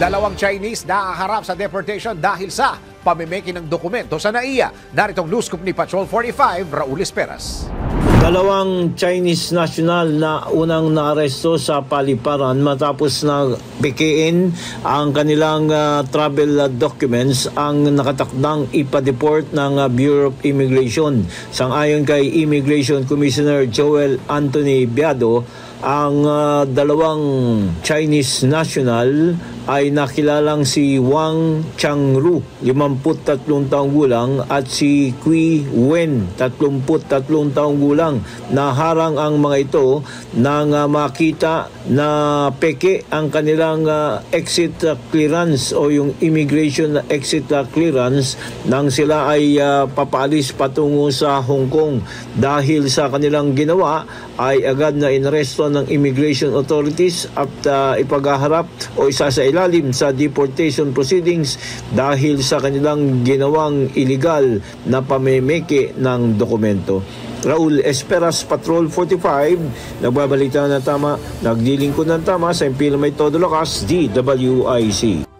Dalawang Chinese nahaharap sa deportation dahil sa pamimeki ng dokumento sa NAIA. Naritong news scoop ni Patrol 45, Raul Esperas. Dalawang Chinese national na unang naaresto sa paliparan matapos na bekein ang kanilang travel documents ang nakatakdang ipa-deport ng Bureau of Immigration. Sang-ayon kay Immigration Commissioner Joel Anthony Biado, ang dalawang Chinese national ay nakilalang si Wang Changru, 53 taong gulang, at si Kui Wen, 33 taong gulang. Naharang ang mga ito nang makita na peke ang kanilang exit clearance o yung immigration exit clearance nang sila ay papaalis patungo sa Hong Kong. Dahil sa kanilang ginawa ay agad na inaresto ng immigration authorities at ipaghaharap o isasailalim sa deportation proceedings dahil sa kanilang ginawang illegal na pamemeke ng dokumento. Raul Esperas, Patrol 45, nagbabalita ng tama, nagdilingkod ng tama sa Impilo May Todo Lakas, DWIC.